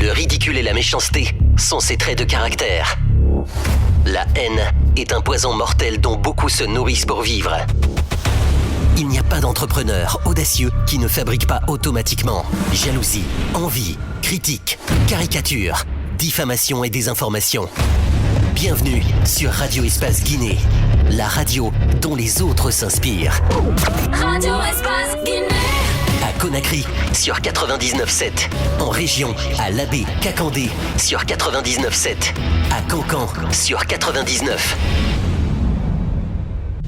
Le ridicule et la méchanceté sont ses traits de caractère. La haine est un poison mortel dont beaucoup se nourrissent pour vivre. Il n'y a pas d'entrepreneur audacieux qui ne fabrique pas automatiquement jalousie, envie, critique, caricature, diffamation et désinformation. Bienvenue sur Radio Espace Guinée, la radio dont les autres s'inspirent. Radio Espace Guinée. À Conakry, sur 99.7. En région, à Labé, Kakandé, sur 99.7. À Cancan, sur 99.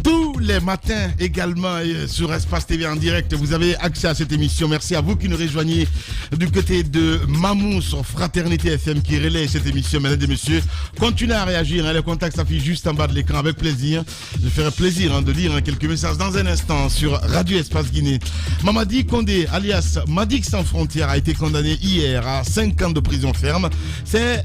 Tous les matins également sur Espace TV en direct, vous avez accès à cette émission. Merci à vous qui nous rejoignez du côté de Mamou sur Fraternité FM qui relaie cette émission. Mesdames et messieurs, continuez à réagir. Le contact s'affiche juste en bas de l'écran avec plaisir. Je ferai plaisir de lire quelques messages dans un instant sur Radio Espace Guinée. Mamadi Kondé, alias Madik Sans Frontières, a été condamné hier à 5 ans de prison ferme. C'est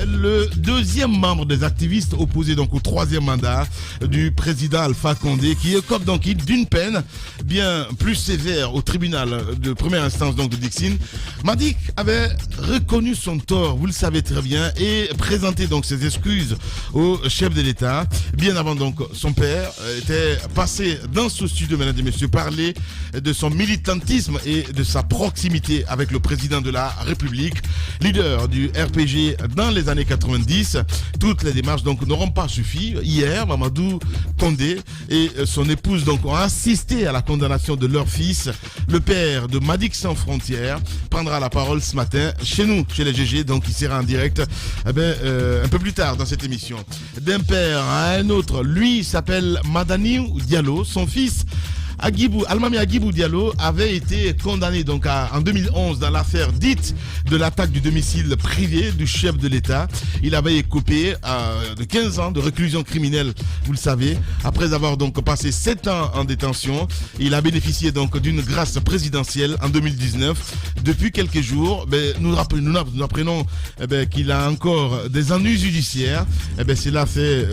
le deuxième membre des activistes opposés donc au troisième mandat du président Alpha Condé, qui écope donc d'une peine bien plus sévère au tribunal de première instance donc de Dixine. Madik avait reconnu son tort, vous le savez très bien, et présenté donc ses excuses au chef de l'État. Bien avant donc son père était passé dans ce studio, mesdames et messieurs, parler de son militantisme et de sa proximité avec le président de la République, leader du RPG dans les années 90. Toutes les démarches donc n'auront pas suffi. Hier, Mamadou Kondé et son épouse donc ont assisté à la condamnation de leur fils. Le père de Madik Sans Frontières prendra la parole ce matin chez nous, chez les GG, donc il sera en direct un peu plus tard dans cette émission. D'un père à un autre, lui s'appelle Madani Diallo, son fils Almami Agibou Diallo avait été condamné donc en 2011 dans l'affaire dite de l'attaque du domicile privé du chef de l'État. Il avait écopé de 15 ans de réclusion criminelle, vous le savez, après avoir donc passé 7 ans en détention. Il a bénéficié donc d'une grâce présidentielle en 2019. Depuis quelques jours, nous apprenons qu'il a encore des ennuis judiciaires. Cela fait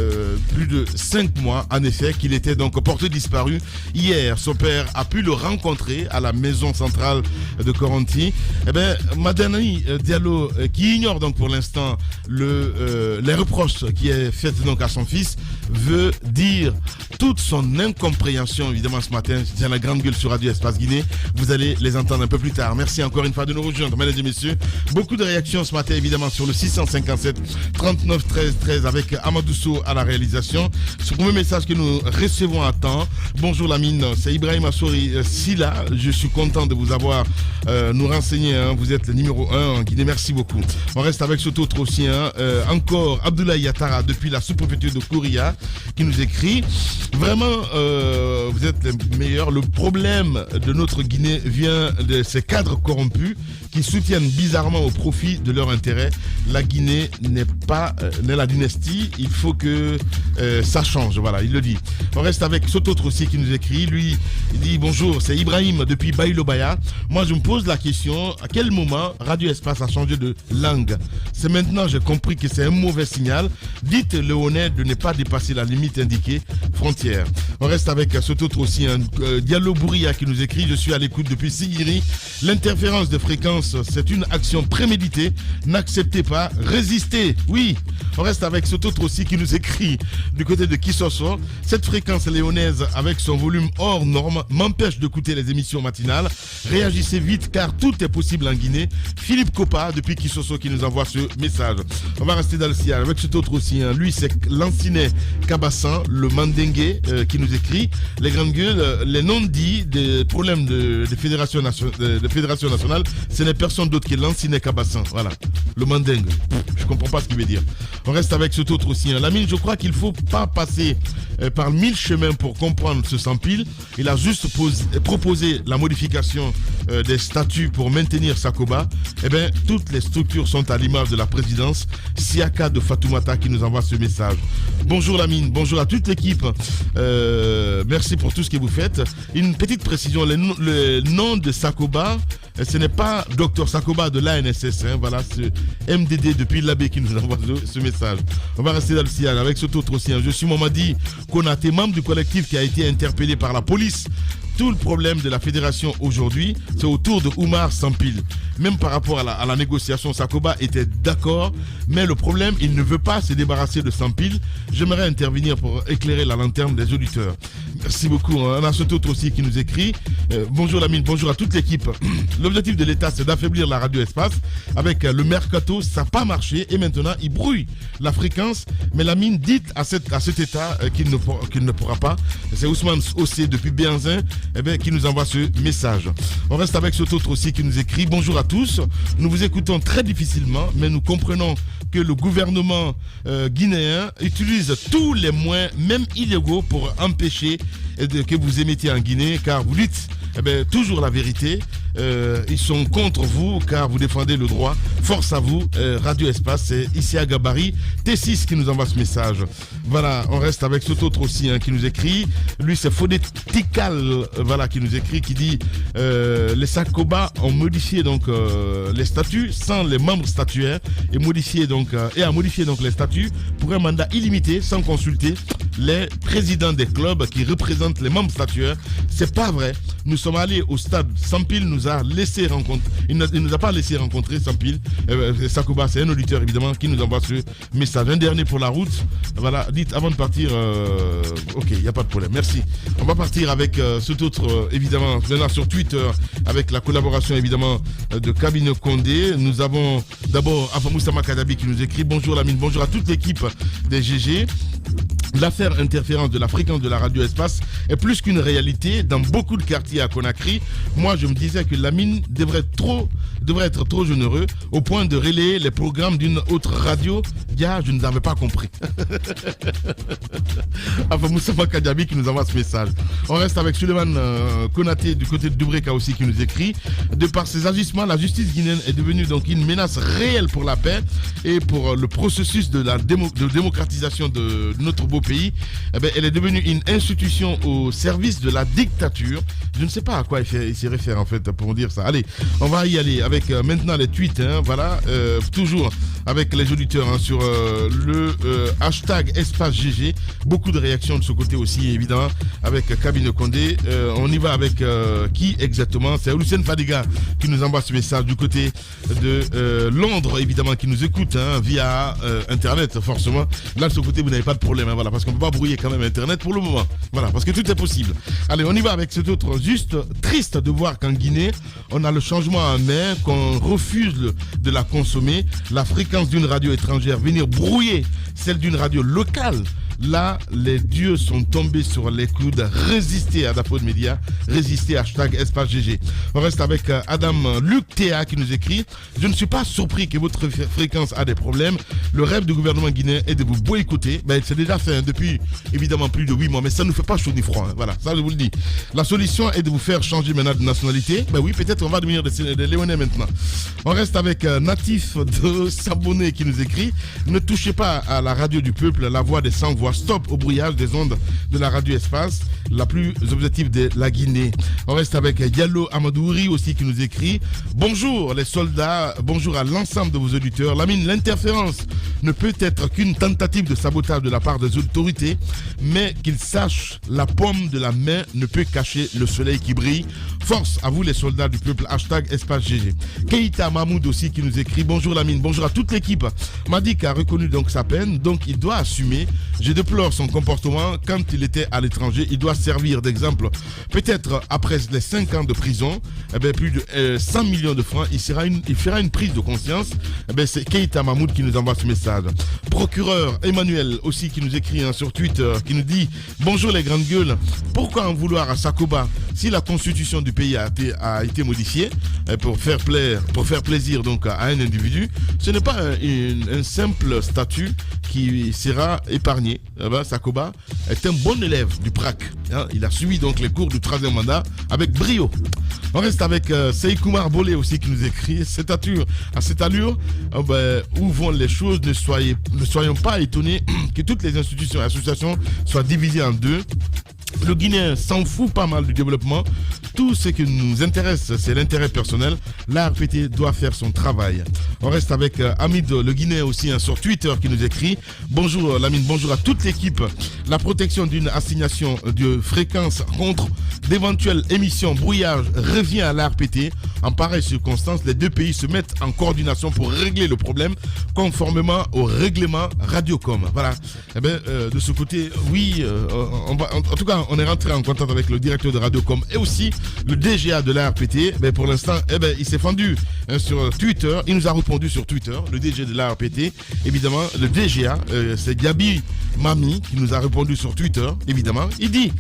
plus de 5 mois en effet qu'il était donc porté disparu. Hier, son père a pu le rencontrer à la maison centrale de Coronti. Madani Diallo, qui ignore donc pour l'instant les reproches qui est fait donc à son fils, veut dire toute son incompréhension évidemment ce matin. Je tiens la grande gueule sur Radio Espace Guinée. Vous allez les entendre un peu plus tard. Merci encore une fois de nous rejoindre, mesdames et messieurs. Beaucoup de réactions ce matin évidemment sur le 657 39 13 13 avec Amadou Sow à la réalisation. Ce premier message que nous recevons à temps. Bonjour Lamine, c'est Ibrahim Assouri Silla. Je suis content de vous avoir nous renseigné. Vous êtes le numéro 1 en Guinée. Merci beaucoup. On reste avec cet autre aussi. Encore Abdoulaye Yattara depuis la sous-préfecture de Kouria qui nous écrit. Vraiment, vous êtes les meilleurs. Le problème de notre Guinée vient de ces cadres corrompus qui soutiennent bizarrement au profit de leur intérêt. La Guinée n'est pas la dynastie. Il faut que ça change. Voilà, il le dit. On reste avec cet autre aussi qui nous écrit. Lui, il dit bonjour, c'est Ibrahim depuis Baïlobaya. Moi, je me pose la question, à quel moment Radio Espace a changé de langue? C'est maintenant j'ai compris que c'est un mauvais signal. Dites le honnête de ne pas dépasser la limite indiquée, frontière. On reste avec cet autre aussi, Diallo Bouria qui nous écrit, je suis à l'écoute depuis Sigiri. L'interférence de fréquence, c'est une action préméditée. N'acceptez pas, résistez. Oui. On reste avec cet autre aussi qui nous écrit du côté de Kissoso. Cette fréquence léonaise avec son volume hors norme m'empêche d'écouter les émissions matinales. Réagissez vite car tout est possible en Guinée. Philippe Kopa depuis Kissoso qui nous envoie ce message. On va rester dans le sillage avec cet autre aussi. Lui c'est Lancinet Kabassan, le Mandingue qui nous écrit. Les grandes gueules, les non-dits des problèmes de fédération nationale, ce n'est personne d'autre que Lancinet Kabassan. Voilà, le Mandingue. Je comprends pas ce qu'il veut dire. On reste avec cet autre aussi. Lamine, je crois qu'il faut pas passer par 1000 chemins pour comprendre ce sans-pile. Il a juste proposé la modification des statuts pour maintenir Sakoba. Toutes les structures sont à l'image de la présidence. Siaka de Fatoumata qui nous envoie ce message. Bonjour Lamine, bonjour à toute l'équipe. Merci pour tout ce que vous faites. Une petite précision, le nom de Sakoba, ce n'est pas Dr Sakoba de l'ANSS. Voilà, ce MDD depuis l'abbé qui nous envoie ce message. On va rester dans le sillage avec cet autre aussi. Je suis Mamadi Konaté, membre du collectif qui a été interpellé par la police tout le problème de la fédération aujourd'hui, c'est autour de Oumar Sampil. Même par rapport à la négociation, Sakoba était d'accord, mais le problème, il ne veut pas se débarrasser de Sampil. J'aimerais intervenir pour éclairer la lanterne des auditeurs. Merci beaucoup. On a ce autre aussi qui nous écrit. Bonjour Lamine, bonjour à toute l'équipe. L'objectif de l'État, c'est d'affaiblir la radio espace. Avec le mercato, ça n'a pas marché et maintenant, il brouille la fréquence. Mais Lamine dit à cet État qu'il ne pourra pas. C'est Ousmane Ossé depuis Béanzin qui nous envoie ce message. On reste avec ce autre aussi qui nous écrit. Bonjour à tous. Nous vous écoutons très difficilement, mais nous comprenons que le gouvernement guinéen utilise tous les moyens, même illégaux, pour empêcher que vous émettiez en Guinée, car vous dites toujours la vérité. Ils sont contre vous car vous défendez le droit. Force à vous. Radio Espace, c'est ici à Gabarit T6 qui nous envoie ce message. Voilà, on reste avec cet autre aussi qui nous écrit. Lui, c'est Phonétical qui nous écrit, qui dit les Sakoba ont modifié donc les statuts sans les membres statuaires et a modifié donc les statuts pour un mandat illimité sans consulter les présidents des clubs qui représentent les membres statuaires. C'est pas vrai. Nous sommes allés au stade. Sampil nous a laissé rencontrer. Il ne nous a pas laissé rencontrer Sampil. Sakoba, c'est un auditeur évidemment qui nous envoie ce message. Un dernier pour la route. Voilà, dites avant de partir. Ok, il n'y a pas de problème. Merci. On va partir avec cet autre évidemment maintenant sur Twitter avec la collaboration évidemment de Kabine Condé. Nous avons d'abord Afamoussama Kadabi qui nous écrit. Bonjour Lamine, bonjour à toute l'équipe des GG. L'affaire interférence de la fréquence de la radio espace est plus qu'une réalité dans beaucoup de quartiers à Conakry. Moi, je me disais que Lamine devrait être trop généreux au point de relayer les programmes d'une autre radio. Je ne l'avais pas compris. Enfin, Moussa Makadjabi qui nous envoie ce message. On reste avec Suleiman Konaté du côté de Dubreka aussi qui nous écrit. De par ses agissements, la justice guinéenne est devenue donc une menace réelle pour la paix et pour le processus de démocratisation de notre beau pays. Elle est devenue une institution au service de la dictature. Je ne sais pas à quoi il s'y réfère en fait pour dire ça. Allez, on va y aller avec maintenant les tweets. Voilà, toujours avec les auditeurs sur le hashtag espace GG. Beaucoup de réactions de ce côté aussi évidemment avec Kabine Condé. On y va avec qui exactement? C'est Lucien Fadiga qui nous envoie ce message du côté de Londres évidemment, qui nous écoute via internet forcément. Là de ce côté vous n'avez pas de problème, voilà, parce qu'on ne peut pas brouiller quand même internet pour le moment, voilà, parce que tout est possible. Allez, on y va avec cet autre. Juste triste de voir qu'en Guinée on a le changement en main, qu'on refuse de la consommer, la fréquence d'une radio étrangère venir brouiller celle d'une radio locale. Là, les dieux sont tombés sur les coudes. Résistez à Dapod Média, résistez hashtag espace GG. On reste avec Adam Luc Théa qui nous écrit. Je ne suis pas surpris que votre fréquence a des problèmes. Le rêve du gouvernement guinéen est de vous boycotter. C'est déjà fait depuis évidemment plus de 8 mois, mais ça ne nous fait pas chaud ni froid. Voilà, ça je vous le dis. La solution est de vous faire changer maintenant de nationalité. Oui, peut-être on va devenir des Léonais maintenant. On reste avec Natif de Sabonné qui nous écrit. Ne touchez pas à la radio du peuple, la voix des sans-voix. Stop au brouillage des ondes de la radio espace, la plus objective de la Guinée. On reste avec Diallo Amadouri aussi qui nous écrit. Bonjour les soldats, bonjour à l'ensemble de vos auditeurs. Lamine, l'interférence ne peut être qu'une tentative de sabotage de la part des autorités, mais qu'ils sachent, la paume de la main ne peut cacher le soleil qui brille. Force à vous les soldats du peuple, hashtag espace GG. Keita Mahmoud aussi qui nous écrit. Bonjour Lamine, bonjour à toute l'équipe. Madik a reconnu donc sa peine, donc il doit assumer. Je déplore son comportement quand il était à l'étranger. Il doit servir d'exemple. Peut-être après les 5 ans de prison, plus de 100 millions de francs, il fera une prise de conscience. C'est Keita Mahmoud qui nous envoie ce message. Procureur Emmanuel aussi qui nous écrit sur Twitter, qui nous dit bonjour les grandes gueules. Pourquoi en vouloir à Sakoba si la constitution du pays a été modifiée pour faire plaisir donc à un individu? Ce n'est pas un simple statut qui sera épargné. Sakoba est un bon élève du PRAC. Il a suivi donc les cours du 3e mandat avec brio. On reste avec Seikoumar Bolé aussi qui nous écrit. À cette allure, où vont les choses? Ne soyons pas étonnés que toutes les institutions et associations soient divisées en deux. Le Guinéen s'en fout pas mal du développement. Tout ce qui nous intéresse, c'est l'intérêt personnel. L'ARPT doit faire son travail. On reste avec Hamid, le Guinéen aussi, sur Twitter, qui nous écrit. Bonjour Lamine, bonjour à toute l'équipe. La protection d'une assignation de fréquence contre d'éventuelles émissions brouillage revient à l'ARPT. En pareille circonstance, les deux pays se mettent en coordination pour régler le problème conformément au règlement Radiocom. Voilà. Eh bien, de ce côté, oui, en tout cas, on est rentré en contact avec le directeur de Radiocom et aussi le DGA de l'ARPT. Mais pour l'instant, il s'est fendu sur Twitter. Il nous a répondu sur Twitter, le DG de l'ARPT. Évidemment, le DGA, c'est Gabi Mami qui nous a répondu sur Twitter. Évidemment, il dit...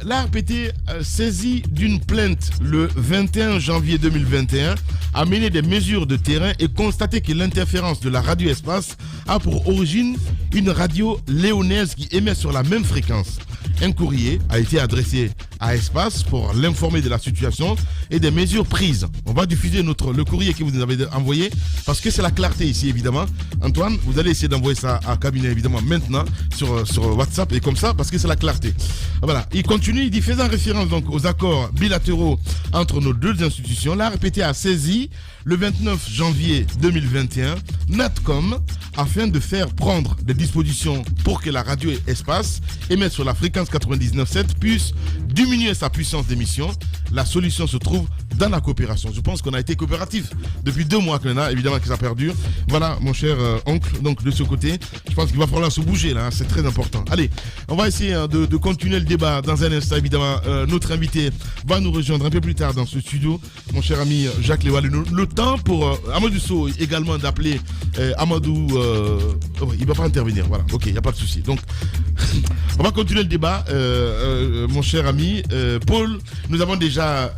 l'ARPT saisi d'une plainte le 21 janvier 2021 a mené des mesures de terrain et constaté que l'interférence de la radio espace a pour origine une radio léonaise qui émet sur la même fréquence. Un courrier a été adressé à Espace pour l'informer de la situation et des mesures prises. On va diffuser le courrier que vous nous avez envoyé parce que c'est la clarté ici évidemment. Antoine, vous allez essayer d'envoyer ça à cabinet évidemment maintenant sur WhatsApp et comme ça parce que c'est la clarté. Voilà, il continue, il dit faisant référence donc aux accords bilatéraux entre nos deux institutions, l'ARPT a saisi le 29 janvier 2021 Natcom afin de faire prendre des dispositions pour que la radio Espace émette sur la fréquence 99.7 puisse diminuer sa puissance d'émission. La solution se trouve dans la coopération. Je pense qu'on a été coopératif depuis 2 mois qu'on a, évidemment que ça perdure. Voilà mon cher oncle, donc de ce côté, je pense qu'il va falloir se bouger là, c'est très important. Allez, on va essayer de continuer le débat dans un instant évidemment. Notre invité va nous rejoindre un peu plus tard dans ce studio, mon cher ami Jacques Léval. Le temps pour Amadou Sow également d'appeler Amadou, il ne va pas intervenir, voilà, ok, il n'y a pas de souci. Donc, on va continuer le débat, mon cher ami Paul. Nous avons déjà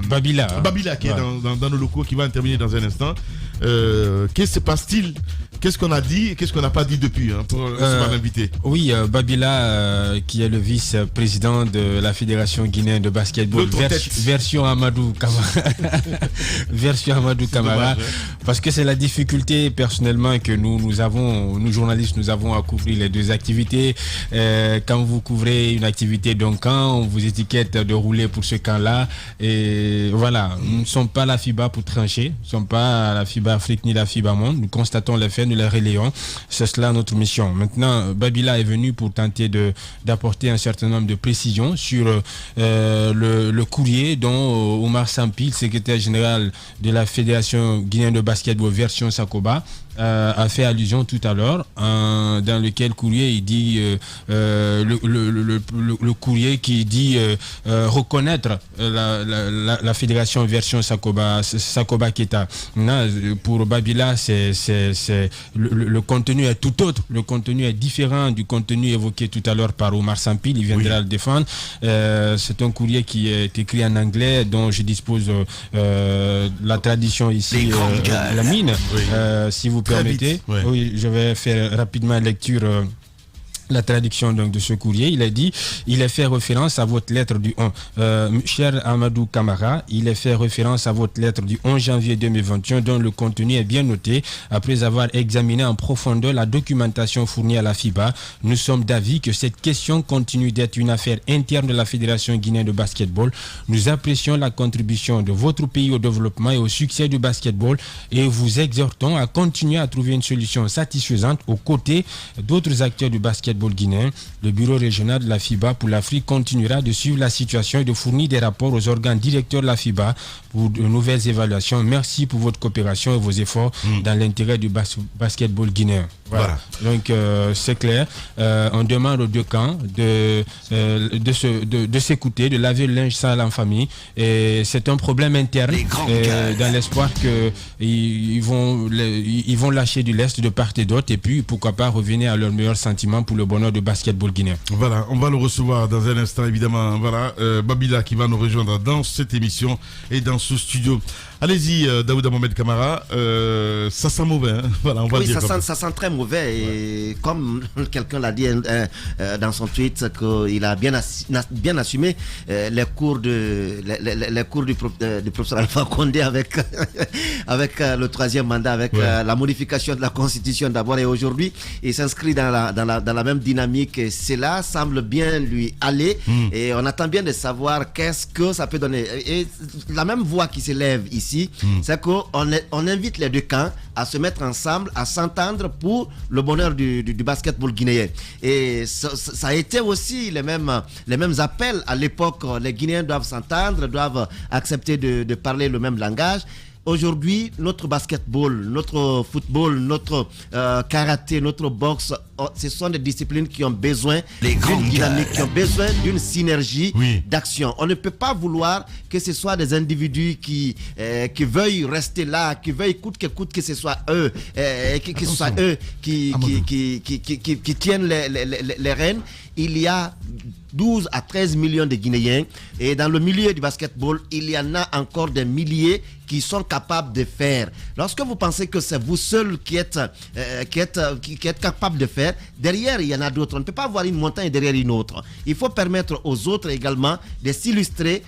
Babila qui est dans nos locaux, qui va intervenir dans un instant. Qu'est-ce qui se passe-t-il? Qu'est-ce qu'on a dit et qu'est-ce qu'on n'a pas dit depuis pour l'inviter? Oui, Babila, qui est le vice-président de la Fédération guinéenne de basketball, version Amadou Camara. Version Amadou Camara. Parce que c'est la difficulté personnellement que nous journalistes, nous avons à couvrir les deux activités. Quand vous couvrez une activité d'un camp, on vous étiquette de rouler pour ce camp-là. Et voilà, nous ne sommes pas la FIBA pour trancher. Nous ne sommes pas la FIBA Afrique ni la FIBA Monde. Nous constatons les faits, nous les relayons. C'est cela notre mission. Maintenant, Babila est venu pour tenter d'apporter un certain nombre de précisions sur le courrier dont Omar Sampi, secrétaire général de la Fédération guinéenne de basketball version Sakoba, a fait allusion tout à l'heure, dans lequel courrier il dit le courrier qui dit reconnaître la fédération version Sakoba Keita. Pour Babila, le contenu est tout autre. Le contenu est différent du contenu évoqué tout à l'heure par Omar Sampil. Il viendra le défendre. C'est un courrier qui est écrit en anglais, dont je dispose la traduction ici, la mine. Si vous permettez, oui, je vais faire rapidement lecture. La traduction donc de ce courrier, il a dit, il est fait référence à votre lettre du 11. Cher Amadou Camara, il est fait référence à votre lettre du 11 janvier 2021 dont le contenu est bien noté. Après avoir examiné en profondeur la documentation fournie à la FIBA, nous sommes d'avis que cette question continue d'être une affaire interne de la Fédération guinéenne de basketball. Nous apprécions la contribution de votre pays au développement et au succès du basketball et vous exhortons à continuer à trouver une solution satisfaisante aux côtés d'autres acteurs du basketball guinéen. Le bureau régional de la FIBA pour l'Afrique continuera de suivre la situation et de fournir des rapports aux organes directeurs de la FIBA pour de nouvelles évaluations. Merci pour votre coopération et vos efforts dans l'intérêt du basketball guinéen. Voilà. Donc c'est clair. On demande aux deux camps de s'écouter, de laver le linge sale en famille. Et c'est un problème interne dans l'espoir qu'ils vont lâcher du lest de part et d'autre et puis pourquoi pas revenir à leurs meilleurs sentiments pour le bonheur du basketball guinéen. Voilà, on va le recevoir dans un instant évidemment. Voilà, Babila qui va nous rejoindre dans cette émission et dans ce studio. Allez-y, Daouda Mohamed Camara, ça sent mauvais, hein. Voilà, on va dire ça sent très mauvais et comme quelqu'un l'a dit dans son tweet, qu'il a bien assumé les cours du professeur Alpha Condé avec le troisième mandat, avec la modification de la Constitution d'abord et aujourd'hui, il s'inscrit dans la même même dynamique et cela semble bien lui aller. Et on attend bien de savoir qu'est-ce que ça peut donner. Et la même voix qui s'élève ici, c'est qu'on on invite les deux camps à se mettre ensemble, à s'entendre pour le bonheur du basketball guinéen. Et ça a été aussi les mêmes appels à l'époque. Les Guinéens doivent s'entendre, doivent accepter de parler le même langage. Aujourd'hui, notre basketball, notre football, notre karaté, notre boxe, ce sont des disciplines qui ont besoin d'une dynamique, qui ont besoin d'une synergie d'action. On ne peut pas vouloir que ce soit des individus qui veuillent rester là, qui veuillent coûte que ce soit eux, que ce soit eux qui tiennent les rênes. Il y a 12 à 13 millions de Guinéens et dans le milieu du basketball, il y en a encore des milliers qui sont capables de faire. Lorsque vous pensez que c'est vous seul qui êtes capable de faire, derrière il y en a d'autres. On ne peut pas avoir une montagne derrière une autre. Il faut permettre aux autres également de s'illustrer,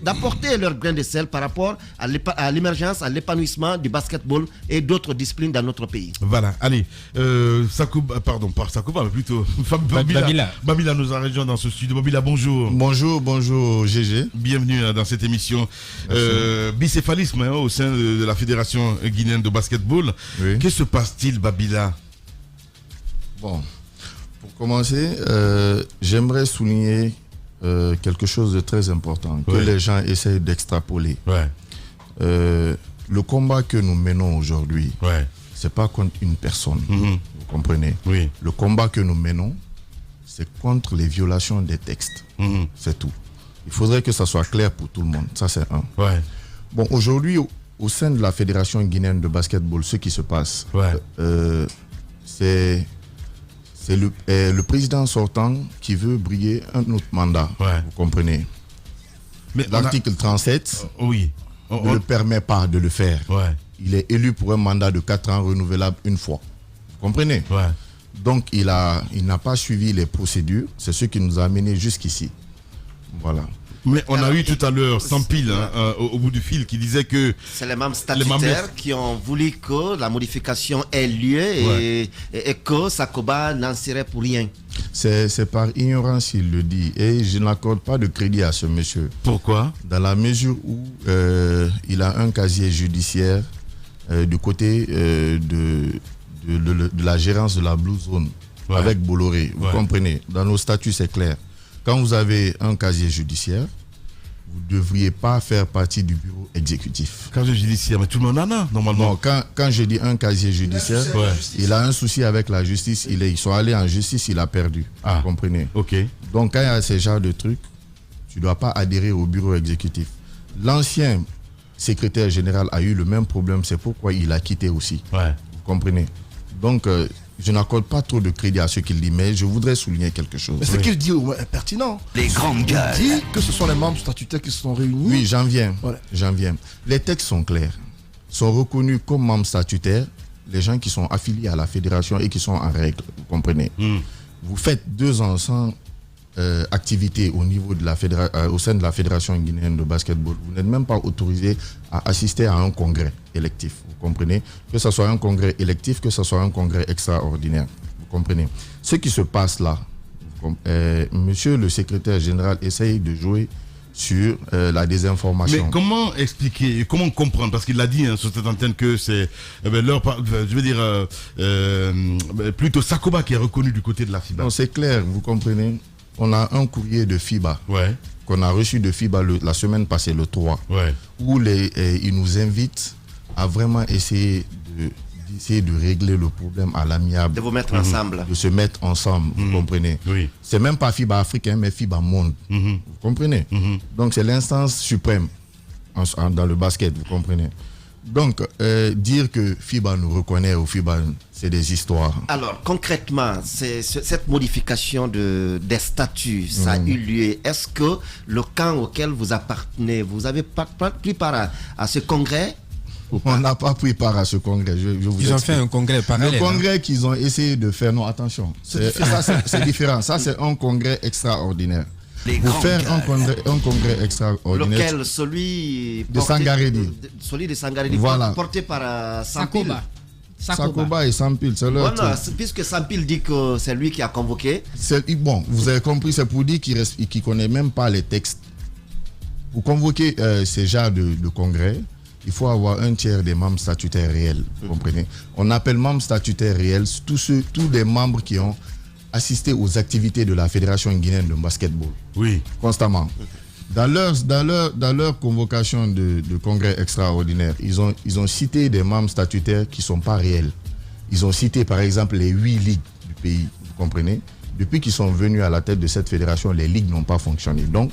d'apporter leur grain de sel par rapport à l'émergence, à l'épanouissement du basketball et d'autres disciplines dans notre pays. Voilà, allez, Sakouba, pardon, pas Sakouba, mais plutôt Babila nous a rejoint dans ce studio. Babila, bonjour. Bonjour GG. Bienvenue dans cette émission. Bicéphalisme au sein de la Fédération guinéenne de basketball. Oui. Que se passe-t-il, Babila? Bon, pour commencer, j'aimerais souligner quelque chose de très important que les gens essayent d'extrapoler. Le combat que nous menons aujourd'hui, c'est pas contre une personne, vous comprenez? Le combat que nous menons, c'est contre les violations des textes. C'est tout. Il faudrait que ça soit clair pour tout le monde. Ça, c'est un. Bon, aujourd'hui, au sein de la Fédération guinéenne de basketball, ce qui se passe, c'est le président sortant qui veut briller un autre mandat. Vous comprenez? Mais l'article 37 ne le permet pas de le faire. Il est élu pour un mandat de 4 ans renouvelable une fois. Vous comprenez? Donc, il n'a pas suivi les procédures. C'est ce qui nous a amenés jusqu'ici. Voilà. Mais on a eu tout à l'heure Sampil au bout du fil qui disait que c'est les membres statutaires qui ont voulu que la modification ait lieu et que Sakoba n'en serait pour rien. C'est par ignorance il le dit et je n'accorde pas de crédit à ce monsieur. Pourquoi? Dans la mesure où il a un casier judiciaire du côté de la gérance de la Blue Zone avec Bolloré. Vous comprenez? Dans nos statuts, c'est clair. Quand vous avez un casier judiciaire, vous ne devriez pas faire partie du bureau exécutif. Casier judiciaire, mais tout le monde en a, normalement. Non, quand je dis un casier judiciaire, il a un souci avec la justice. Ils sont allés en justice, il a perdu. Vous comprenez? Donc, quand il y a ce genre de trucs, tu ne dois pas adhérer au bureau exécutif. L'ancien secrétaire général a eu le même problème. C'est pourquoi il a quitté aussi. Vous comprenez? Donc, je n'accorde pas trop de crédit à ce qu'il dit, mais je voudrais souligner quelque chose. Mais ce qu'il dit est pertinent. Les grandes gueules. Il dit que ce sont les membres statutaires qui se sont réunis. Oui, j'en viens. Les textes sont clairs. Sont reconnus comme membres statutaires les gens qui sont affiliés à la fédération et qui sont en règle. Vous comprenez? Vous faites 2 ans sans activité au niveau de au sein de la Fédération guinéenne de basketball. Vous n'êtes même pas autorisé à assister à un congrès électif. Vous comprenez? Que ce soit un congrès électif, que ce soit un congrès extraordinaire. Vous comprenez? Ce qui se passe là, monsieur le secrétaire général essaye de jouer sur la désinformation. Mais comment expliquer, comment comprendre? Parce qu'il l'a dit sur cette antenne que c'est plutôt Sakoba qui est reconnu du côté de la FIBA. Non, c'est clair, vous comprenez? On a un courrier de FIBA qu'on a reçu de FIBA la semaine passée, le 3, où ils nous invitent à vraiment essayer de régler le problème à l'amiable. De vous mettre ensemble. De se mettre ensemble, vous comprenez? C'est même pas FIBA africain, mais FIBA monde. Vous comprenez? Donc c'est l'instance suprême dans le basket, vous comprenez? Donc, dire que FIBA nous reconnaît ou FIBA, c'est des histoires. Alors, concrètement, cette modification des statuts, ça a eu lieu. Est-ce que le camp auquel vous appartenez, vous avez pris part à ce congrès? On n'a pas pris part à ce congrès. Ils ont fait un congrès parallèle. Le congrès qu'ils ont essayé de faire, non, attention, c'est différent. Ça, c'est un congrès extraordinaire. Pour faire un congrès extraordinaire. Lequel? Celui de Sangaredi. Celui de Sangaredi, voilà. porté par Sampil. Sakoba et Sampil, c'est leur Voilà, truc. puisque Sampil dit que c'est lui qui a convoqué. Bon, vous avez compris, c'est pour dire qu'il ne connaît même pas les textes. Pour convoquer ces genres de congrès, il faut avoir un tiers des membres statutaires réels. Vous comprenez? On appelle membres statutaires réels tous les membres qui ont assisté aux activités de la Fédération guinéenne de basketball. Oui. Constamment. Dans leur convocation de congrès extraordinaire, ils ont cité des membres statutaires qui ne sont pas réels. Ils ont cité par exemple les 8 ligues du pays. Vous comprenez? Depuis qu'ils sont venus à la tête de cette fédération, les ligues n'ont pas fonctionné. Donc,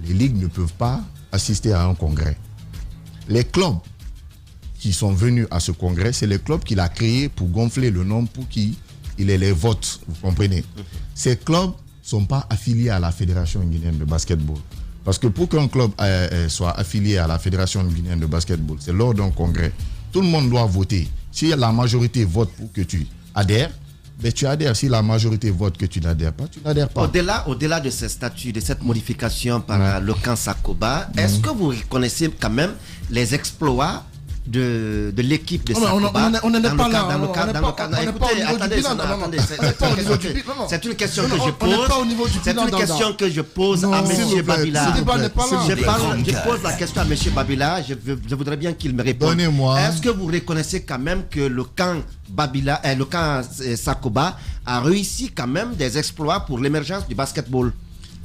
les ligues ne peuvent pas assister à un congrès. Les clubs qui sont venus à ce congrès, c'est les clubs qu'il a créés pour gonfler le nombre pour qu'il ait les votes. Vous comprenez? Ces clubs ne sont pas affiliés à la Fédération guinéenne de basketball. Parce que pour qu'un club soit affilié à la Fédération guinéenne de basketball, c'est lors d'un congrès. Tout le monde doit voter. Si la majorité vote pour que tu adhères, ben tu adhères. Si la majorité vote que tu n'adhères pas, tu n'adhères pas. Au-delà de ces statuts, de cette modification par le camp Sakoba, est-ce que vous reconnaissez quand même les exploits de l'équipe de Sakoba? On n'en est pas là. C'est une question que je On n'est pose. pas au niveau du C'est bilan. une question que je pose à s'il M. vous plaît, Babila. ce débat n'est pas là. Je pose la question à M. Babila. Je voudrais bien qu'il me réponde. Donnez-moi. Est-ce que vous reconnaissez quand même que le camp Babila, le camp Sakoba a réussi quand même des exploits pour l'émergence du basketball?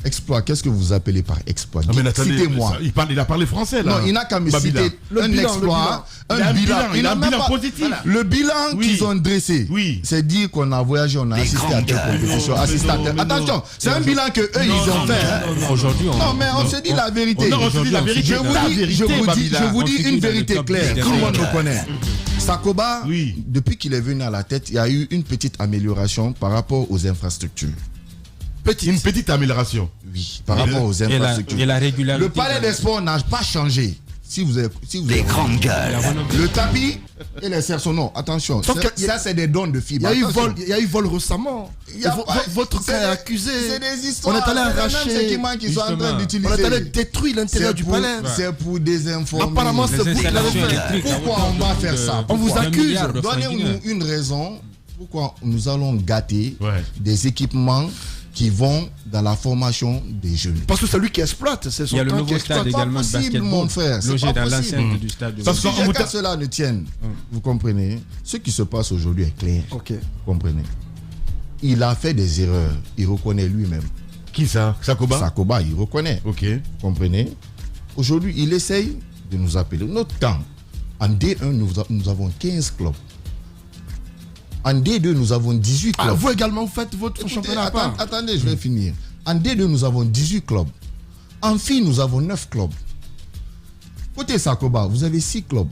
Exploit, qu'est-ce que vous appelez par exploit? Ah, mais attendez, citez-moi. il a parlé français là. Non, il n'a qu'à me Babila. citer un exploit, Il a un bilan, il a un n'a même bilan pas- positif. Le bilan Oui. qu'ils ont dressé, Oui. c'est dire qu'on a voyagé, on a assisté à telle compétition, assisté à telle. Attention, c'est un bilan que eux ils ont fait. hein. Aujourd'hui, Non, mais on se dit la vérité. Non, on se dit la vérité. Je vous dis une vérité claire. Tout le monde le connaît. Sakoba, Oui. depuis qu'il est venu à la tête, il y a eu une petite amélioration par rapport aux infrastructures. Une petite amélioration. Oui, par rapport aux infrastructures. et la régularité. Le palais des sports n'a pas changé. Si vous avez Les grandes gueules. le tapis et les cerceaux, non, attention. Sauf Ça, que y a- c'est des dons de Il fibres. y a eu Attention. vol, il y a eu vol récemment. Il y a pas- Votre c'est cas est des- accusé. C'est des histoires. On est allé c'est les mêmes arracher. équipements qu'ils sont en train Justement. On d'utiliser. est allé détruire l'intérieur du palais. C'est pour désinformer. Apparemment, c'est Les vous qui l'avez installations fait. électriques. Pourquoi on va faire ça? On vous Pourquoi? accuse. Donnez-nous une raison pourquoi nous allons gâter Ouais. des équipements qui vont dans la formation des jeunes. Parce que c'est lui qui exploite. C'est Il son y a le camp qui nouveau exploite. stade pas également de possible, basketball mon frère, c'est logé pas dans possible. l'enceinte du stade de Ça, Si en qu'à cela ne tienne, vous comprenez, ce qui se passe aujourd'hui est clair. Ok. Vous comprenez? Il a fait des erreurs. Il reconnaît lui-même. Qui ça? Sakoba? Sakoba, il reconnaît. Ok. Vous comprenez? Aujourd'hui, il essaye de nous appeler. Notre temps, en D1, nous avons 15 clubs. En D2, nous avons 18 Ah, clubs. vous également, vous faites votre Écoutez, championnat à part. attendez, je vais finir. En D2, nous avons 18 clubs. En filles, nous avons 9 clubs. Côté Sakoba, vous avez 6 clubs.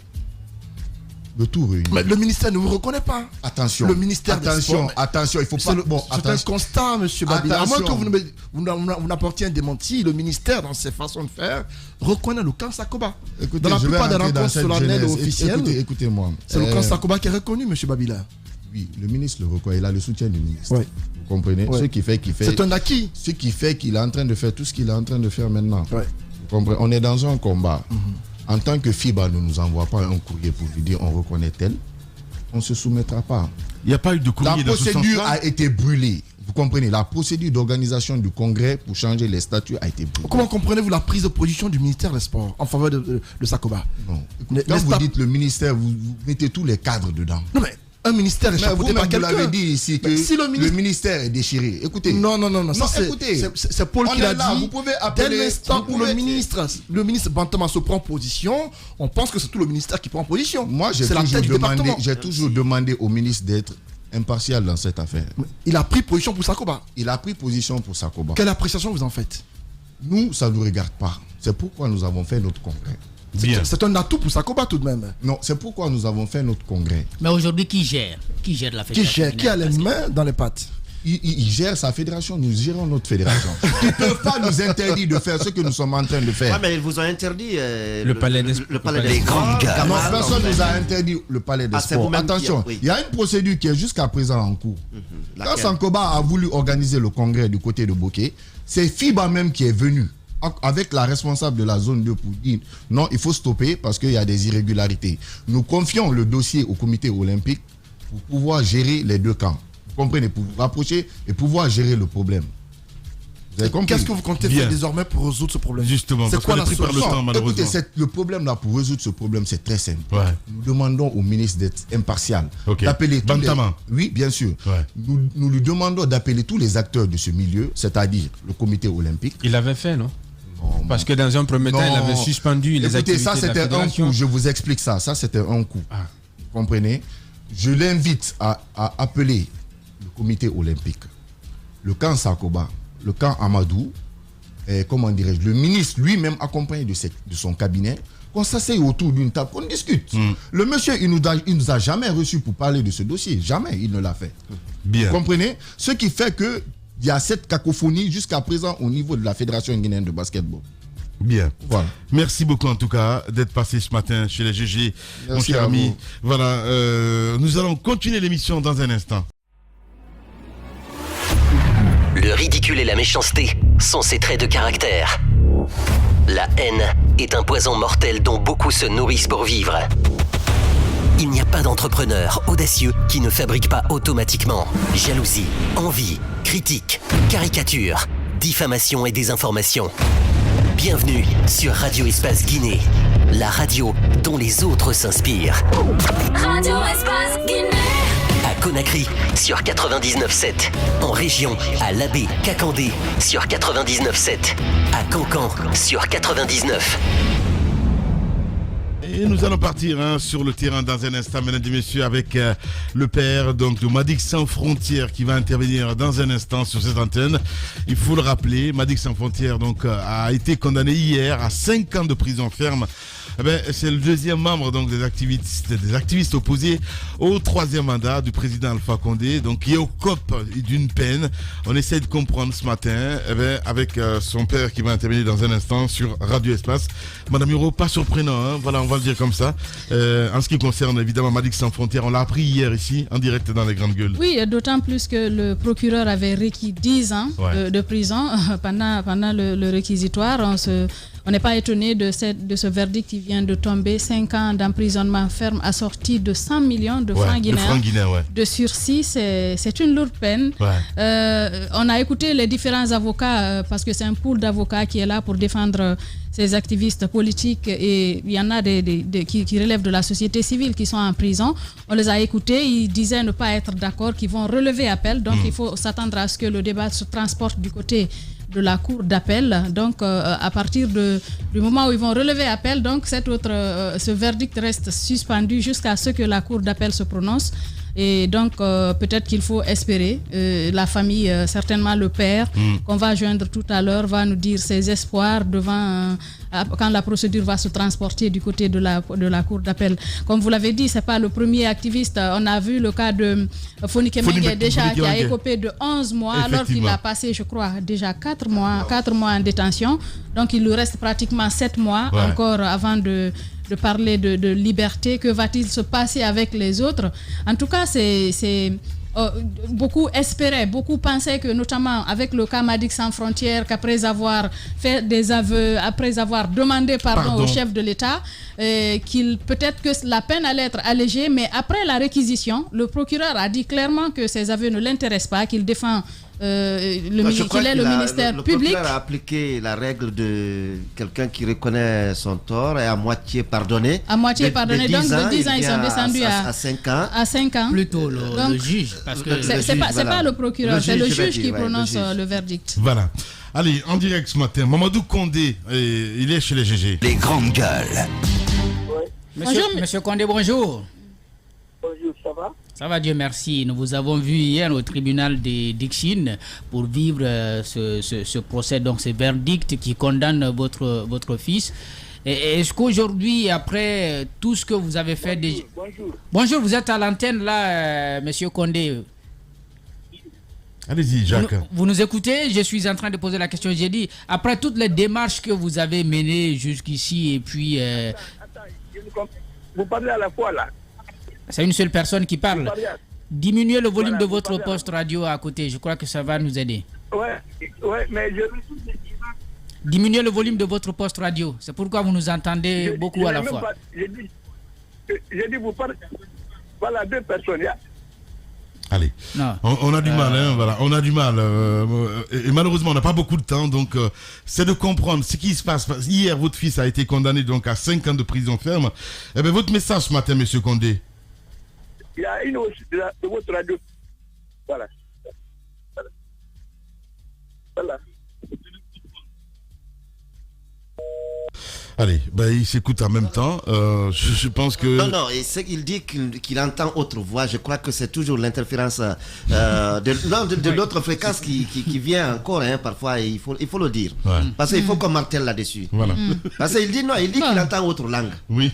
Le tout réuni. Mais le ministère ne vous reconnaît pas. Attention. Le ministère des attention, Sports, attention, il faut pas. C'est un attention. constat, monsieur Babila. À moins que Attention. vous n'apportiez un démenti, le ministère, dans ses façons de faire, reconnaît le camp Sakoba. Écoutez, Dans la je vais plupart des rentrer dans rencontres cette solennelles jeunesse. officielles, Écoutez-moi. c'est le camp Sakoba qui est reconnu, monsieur Babila. Oui, le ministre le reconnaît. Il a le soutien du ministre. Ouais. Vous comprenez? Ouais. Ce qui fait C'est un acquis. ce qui fait qu'il est en train de faire tout ce qu'il est en train de faire maintenant. Ouais. Vous comprenez? On est dans un combat. En tant que FIBA ne nous envoie pas un courrier pour lui dire on reconnaît tel, on ne se soumettra pas. Il n'y a pas eu de La courrier dans ce procédure sens-là. a été brûlée. Vous comprenez? La procédure d'organisation du congrès pour changer les statuts a été brûlée. Comment comprenez-vous la prise de position du ministère des Sports en faveur de Sakoba? Non. N'est- Quand n'est-ce vous pas- dites le ministère, vous mettez tous les cadres dedans. Non, mais un ministère est Mais chapeauté vous-même, par vous quelqu'un. l'avez dit ici que Mais si le le ministre- ministère est déchiré. Écoutez. Non, ça, c'est- écoutez. c'est Paul On qui l'a est là, dit. vous pouvez Dès appeler- l'instant vous où le pouvez- ministre Bantama se prend position, on pense que c'est tout le ministère qui prend position. Moi, j'ai c'est la toujours, tête du département. demandé au ministre d'être impartial dans cette affaire. Il a pris position pour Sakoba. Il a pris position pour Sakoba. Quelle appréciation vous en faites? Nous, ça ne nous regarde pas. C'est pourquoi nous avons fait notre congrès. Bien. C'est un atout pour Sakoba tout de même. Non, c'est pourquoi nous avons fait notre congrès. Mais aujourd'hui, qui gère la Qui fédération gère, qui a les mains dans les pattes? Il gère sa fédération, nous gérons notre fédération. Ils ne peuvent pas nous interdire de faire ce que nous sommes en train de faire. Ouais, mais ils vous ont interdit Le palais des le palais Les des grandes gueules. Non, Gamal, personne non, ne nous a interdit le palais des Ah, c'est sports. vous-même qui- Attention, oui. il y a une procédure qui est jusqu'à présent en cours. Quand laquelle? Sankoba a voulu organiser le congrès du côté de Bokeh, c'est FIBA même qui est venu avec la responsable de la zone 2 pour dire non, il faut stopper parce qu'il y a des irrégularités. Nous confions le dossier au comité olympique pour pouvoir gérer les deux camps. Vous comprenez, pour vous rapprocher et pouvoir gérer le problème. Vous avez compris? Qu'est-ce que vous comptez faire désormais pour résoudre ce problème? Justement, c'est quoi la pris par le solution? temps, malheureusement. Écoutez, le problème là, pour résoudre ce problème, c'est très simple. Ouais. Nous demandons au ministre d'être impartial, d'appeler tous les... Oui, bien sûr. Ouais. Nous lui demandons d'appeler tous les acteurs de ce milieu, c'est-à-dire le comité olympique. Il l'avait fait, non? Non, parce que dans un premier temps, il avait suspendu les activités ça, de la c'était un fédération. coup. Je vous explique ça. Ça, c'était un coup. Vous comprenez? Je l'invite à appeler le comité olympique, le camp Sakoba, le camp Amadou, comment dirais-je, le ministre lui-même accompagné de son cabinet, qu'on s'asseye autour d'une table, qu'on discute. Le monsieur, il nous a jamais reçus pour parler de ce dossier. Jamais il ne l'a fait. Bien. Vous comprenez? Ce qui fait que il y a cette cacophonie jusqu'à présent au niveau de la Fédération guinéenne de basketball. Bien. Voilà. Merci beaucoup en tout cas d'être passé ce matin chez les GG, mon cher ami. Vous. Voilà, nous allons continuer l'émission dans un instant. Le ridicule et la méchanceté sont ses traits de caractère. La haine est un poison mortel dont beaucoup se nourrissent pour vivre. Il n'y a pas d'entrepreneur audacieux qui ne fabrique pas automatiquement jalousie, envie, critique, caricature, diffamation et désinformation. Bienvenue sur Radio Espace Guinée, la radio dont les autres s'inspirent. Radio Espace Guinée. À Conakry sur 99.7, en région à Labé, Kakandé sur 99.7, à Cancan sur 99. Et nous allons partir sur le terrain dans un instant, mesdames et messieurs, avec le père donc, de Madix Sans Frontières qui va intervenir dans un instant sur cette antenne. Il faut le rappeler, Madix Sans Frontières donc, a été condamné hier à 5 ans de prison ferme. Eh ben, c'est le deuxième membre donc, des activistes opposés au troisième mandat du président Alpha Condé, donc, qui est au COP d'une peine. On essaie de comprendre ce matin avec son père qui va intervenir dans un instant sur Radio Espace. Madame Hiro, pas surprenant, voilà, on va le dire comme ça. En ce qui concerne évidemment Madix Sans Frontières, on l'a appris hier ici, en direct dans les Grandes Gueules. Oui, d'autant plus que le procureur avait requis 10 ans de prison pendant le réquisitoire. On n'est pas étonné de ce verdict qui vient de tomber. 5 ans d'emprisonnement ferme assorti de 100 millions de francs guinéens. De sursis, c'est une lourde peine. On a écouté les différents avocats parce que c'est un pool d'avocats qui est là pour défendre ces activistes politiques, et il y en a qui relèvent de la société civile qui sont en prison. On les a écoutés, ils disaient ne pas être d'accord, qu'ils vont relever appel. Donc il faut s'attendre à ce que le débat se transporte du côté de la cour d'appel. Donc à partir du moment où ils vont relever appel, donc ce verdict reste suspendu jusqu'à ce que la cour d'appel se prononce. Et donc peut-être qu'il faut espérer, la famille, certainement le père qu'on va joindre tout à l'heure, va nous dire ses espoirs devant quand la procédure va se transporter du côté de la cour d'appel. Comme vous l'avez dit, c'est pas le premier activiste. On a vu le cas de Fonike Mengue déjà, qui a écopé de 11 mois alors qu'il a passé, je crois, déjà 4 mois en détention. Donc il lui reste pratiquement 7 mois encore avant de parler de liberté. Que va-t-il se passer avec les autres? En tout cas, beaucoup espéraient, beaucoup pensaient que, notamment avec le cas Madix Sans Frontières, qu'après avoir fait des aveux, après avoir demandé pardon au chef de l'État, peut-être que la peine allait être allégée, mais après la réquisition, le procureur a dit clairement que ces aveux ne l'intéressent pas, qu'il défend qu'il est le ministère public. Le procureur a appliqué la règle de quelqu'un qui reconnaît son tort et à moitié pardonné. À moitié pardonné, donc de 10 ans, ils sont descendus à 5 ans. À 5 ans. Plutôt le juge. Parce que c'est pas le procureur, c'est le juge qui prononce le verdict. Voilà. Allez, en direct ce matin, Mamadou Condé, il est chez les GG. Les Grandes Gueules. Monsieur Condé, bonjour. Bonjour, ça va? Ça va, Dieu merci. Nous vous avons vu hier au tribunal de Dixine pour vivre ce procès, donc ce verdict qui condamne votre fils. Est-ce qu'aujourd'hui, après tout ce que vous avez fait... Bonjour, vous êtes à l'antenne là, monsieur Condé. Allez-y, Jacques. Vous nous écoutez? Je suis en train de poser la question. J'ai dit, après toutes les démarches que vous avez menées jusqu'ici, et puis... Attends, vous parlez à la fois là. C'est une seule personne qui parle. Diminuez le volume de votre poste radio à côté. Je crois que ça va nous aider. Ouais, mais Diminuez le volume de votre poste radio. C'est pourquoi vous nous entendez beaucoup à la fois. J'ai dit, vous parlez. Voilà, 2 personnes. Allez, on a du mal, hein, voilà, on a du mal. Et malheureusement, on n'a pas beaucoup de temps, donc c'est de comprendre ce qui se passe. Hier, votre fils a été condamné donc à 5 ans de prison ferme. Eh bien, votre message ce matin, Monsieur Condé. Il y a une aussi de votre radio. Voilà. Voilà. Allez, il s'écoute en même temps. Je pense que... Non, et c'est qu'il dit qu'il entend autre voix. Je crois que c'est toujours l'interférence de l'autre fréquence qui vient encore, hein, parfois, il faut le dire. Ouais. Parce qu'il faut qu'on martèle là-dessus. Voilà. Parce qu'il dit qu'il entend autre langue. Oui.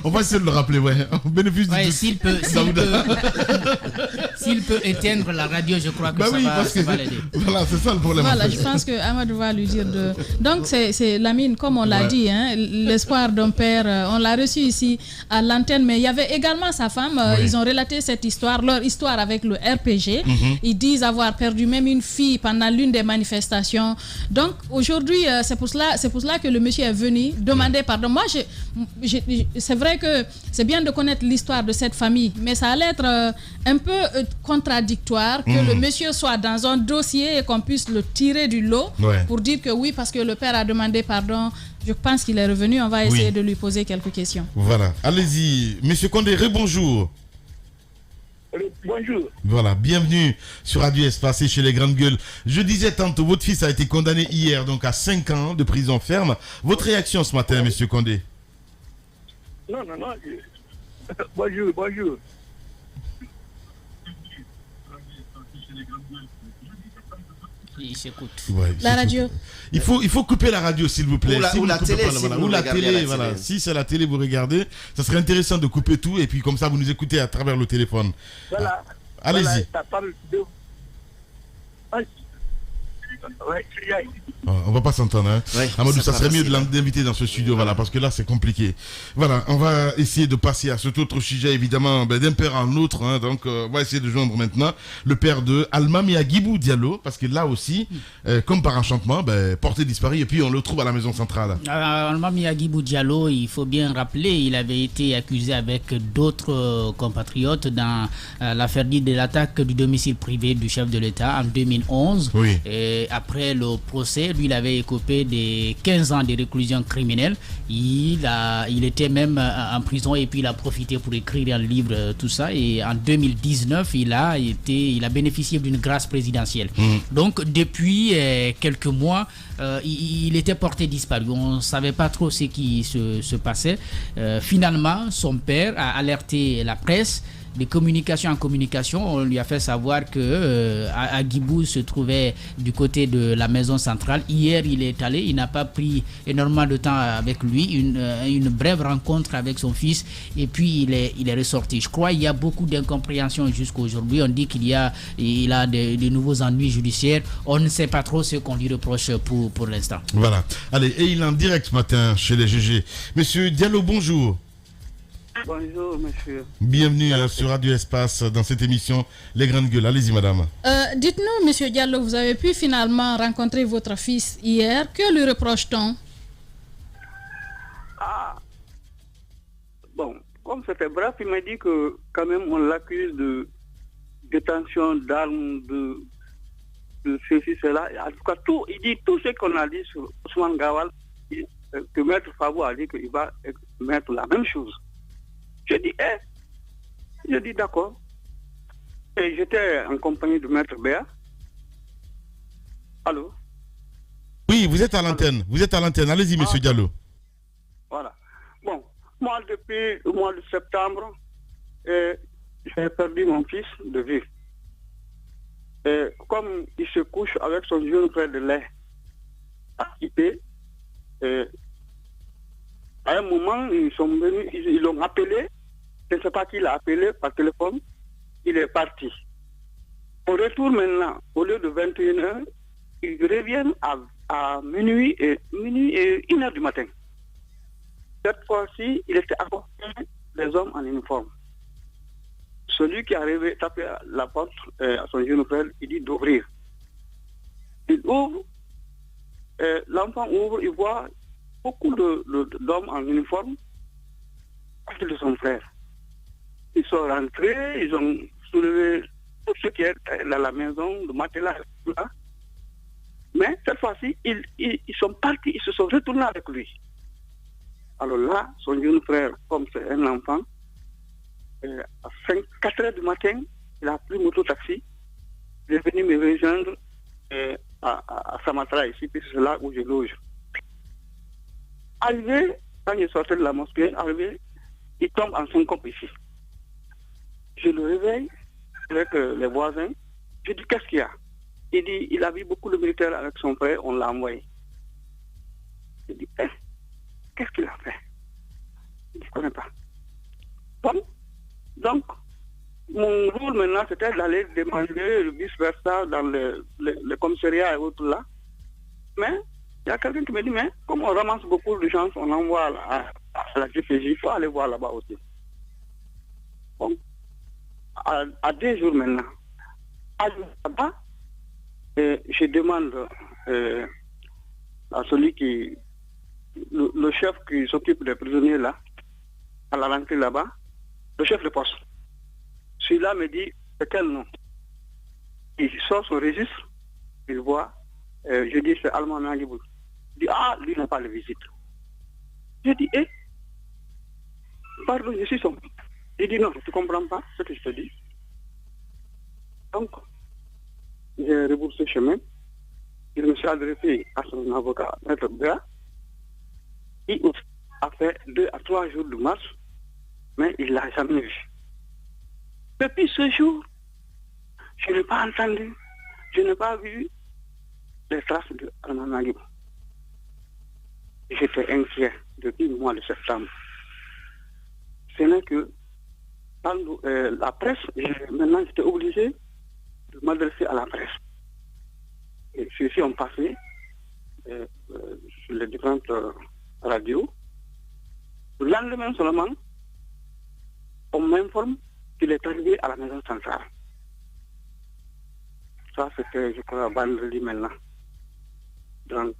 On va essayer de le rappeler, ouais. Au bénéfice du s'il peut éteindre la radio, je crois que ça va l'aider. Voilà, c'est ça le problème. Voilà, je pense que Amadou va lui dire de... Donc, c'est Lamine, comme on l'a dit, hein, l'espoir d'un père, on l'a reçu ici à l'antenne, mais il y avait également sa femme. Ils ont relaté cette histoire, leur histoire avec le RPG. Ils disent avoir perdu même une fille pendant l'une des manifestations. Donc, aujourd'hui, c'est pour cela que le monsieur est venu demander pardon. Moi, c'est vrai que c'est bien de connaître l'histoire de cette famille, mais ça allait être un peu contradictoire que le monsieur soit dans un dossier et qu'on puisse le tirer du lot pour dire que oui, parce que le père a demandé pardon. Je pense qu'il est revenu. On va essayer de lui poser quelques questions. Voilà. Allez-y. Monsieur Condé, rebonjour. Bonjour. Voilà. Bienvenue sur Radio Espace et chez les Grandes Gueules. Je disais tantôt, votre fils a été condamné hier donc à 5 ans de prison ferme. Votre réaction ce matin, monsieur Condé? Non. Bonjour. Il s'écoute. La radio. Il faut couper la radio, s'il vous plaît. Ou la télé, ou la télé, voilà. Si c'est la télé, vous regardez. Ça serait intéressant de couper tout et puis comme ça, vous nous écoutez à travers le téléphone. Voilà. Allez-y. Voilà, ça parle de... On va pas s'entendre, hein. Amadou, ça serait mieux de l'inviter dans ce studio, voilà, parce que là c'est compliqué. Voilà, on va essayer de passer à cet autre sujet, évidemment, d'un père à un autre, hein, donc on va essayer de joindre maintenant le père de Almami Agibou Diallo, parce que là aussi, comme par enchantement, porté disparu, et puis on le trouve à la maison centrale. Almami Agibou Diallo, il faut bien rappeler, il avait été accusé avec d'autres compatriotes dans l'affaire dite de l'attaque du domicile privé du chef de l'État en 2011. Oui. Et après le procès, lui, il avait écopé de 15 ans de réclusion criminelle. Il était même en prison et puis il a profité pour écrire un livre, tout ça. Et en 2019, il a bénéficié d'une grâce présidentielle. Donc, depuis quelques mois, il était porté disparu. On ne savait pas trop ce qui se passait. Finalement, son père a alerté la presse. De communication en communication, on lui a fait savoir que Agibou se trouvait du côté de la maison centrale. Hier, il est allé, il n'a pas pris énormément de temps avec lui, une brève rencontre avec son fils, et puis il est ressorti. Je crois qu'il y a beaucoup d'incompréhension jusqu'à aujourd'hui. On dit qu'il a de nouveaux ennuis judiciaires. On ne sait pas trop ce qu'on lui reproche pour l'instant. Voilà. Allez, et il est en direct ce matin chez les GG. Monsieur Diallo, bonjour. Bonjour, monsieur. Bienvenue sur Radio Espace dans cette émission Les Grandes Gueules. Allez-y, madame. Dites-nous, monsieur Diallo, vous avez pu finalement rencontrer votre fils hier. Que lui reproche-t-on? Bon, comme c'était bref, il m'a dit que quand même on l'accuse de détention d'armes, de ceci, cela. En tout cas, il dit tout ce qu'on a dit sur Ousmane Gawal, que Maître Fabou a dit qu'il va mettre la même chose. Je dis d'accord. Et j'étais en compagnie de Maître Béa. Allô? Oui, vous êtes à l'antenne. Vous êtes à l'antenne. Allez-y, monsieur Diallo. Voilà. Bon, moi, depuis le mois de septembre, j'ai perdu mon fils de vue. Et comme il se couche avec son jeune frère de lait à quitter, à un moment, ils sont venus, ils l'ont appelé. Je ne sais pas qui l'a appelé par téléphone. Il est parti. Au retour maintenant, au lieu de 21h, ils reviennent à minuit et 1h du matin. Cette fois-ci, il était accompagné des hommes en uniforme. Celui qui est arrivé taper à la porte à son jeune frère, il dit d'ouvrir. Il ouvre, l'enfant ouvre, il voit beaucoup d'hommes en uniforme à côté de son frère. Ils sont rentrés, ils ont soulevé tout ce qui est dans la maison, le matelas, tout là. Mais cette fois-ci, ils sont partis, ils se sont retournés avec lui. Alors là, son jeune frère, comme c'est un enfant, à 4 heures du matin, il a pris moto-taxi, il est venu me rejoindre à Samatra, ici, puis c'est là où je loge. Arrivé, quand il sortait de la mosquée, il tombe en syncope ici. Je le réveille avec les voisins. Je dis, qu'est-ce qu'il y a? Il dit, il a vu beaucoup de militaires avec son frère, on l'a envoyé. Je dis, qu'est-ce qu'il a fait? Je ne connais pas. Bon, donc, mon rôle maintenant, c'était d'aller demander vice-versa dans le commissariat et autres là. Mais, il y a quelqu'un qui me dit, mais comme on ramasse beaucoup de gens, on envoie à la GPJ, il faut aller voir là-bas aussi. Bon, à 2 jours maintenant, là-bas, je demande à celui qui, le chef qui s'occupe des prisonniers là, à la rentrée là-bas, le chef de poste. Celui-là me dit, c'est quel nom? Il sort son registre, il voit, je dis, c'est Allemand Nangibou. Il dit, ah, lui n'a pas de visite. Je dis, pardon, je suis son. Il dit, non, tu ne comprends pas ce que je te dis. Donc, j'ai rebroussé chemin. Je me suis adressé à son avocat, Maître Béa. Il a fait 2 à 3 jours de marche, mais il ne l'a jamais vu. Depuis ce jour, je n'ai pas entendu, je n'ai pas vu les traces de Almanagib. J'étais inquiet depuis le mois de septembre. Ce n'est que dans la presse, maintenant j'étais obligé de m'adresser à la presse. Et ceux-ci ont passé sur les différentes radios. Le lendemain seulement, on m'informe qu'il est arrivé à la maison centrale. Ça, c'était, je crois, vendredi maintenant. Donc,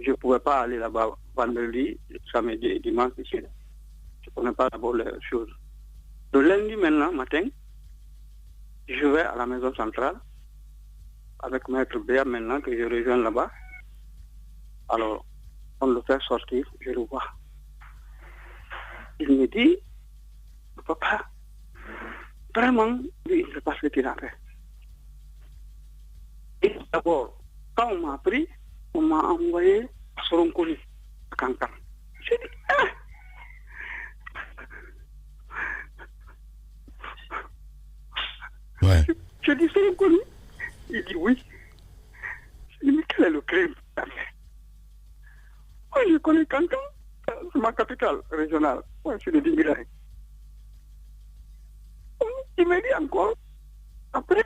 je ne pouvais pas aller là-bas vendredi, samedi et dimanche ici. Je ne connais pas d'abord les choses. Le lundi maintenant, matin, je vais à la maison centrale avec Maître Béa maintenant que je rejoins là-bas. Alors, on le fait sortir, je le vois. Il me dit, papa, vraiment, lui, il ne sait pas ce qu'il a fait. Et d'abord, quand on m'a pris, on m'a envoyé à Soronkoli, à Kankan. J'ai dit, Ouais. Je dis, Soronkoli. Il dit oui. Je dis, mais quel est le crime? Moi, je connais Kankan, c'est ma capitale régionale. Moi, je suis de Dinguiraï. Il m'a dit encore, après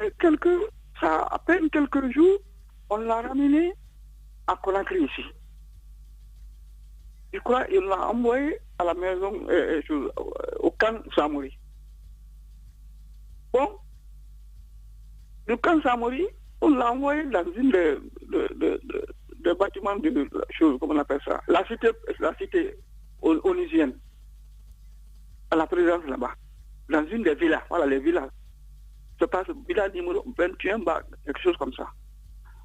à peine quelques jours, on l'a ramené à Conakry ici. Je crois qu'il l'a envoyé à la maison, au camp Samori. Bon, le camp Samori, on l'a envoyé dans une des bâtiments de choses, comment on appelle ça, la cité onusienne, à la présence là-bas, dans une des villas, voilà les villas. C'est pas villa numéro 21, quelque chose comme ça.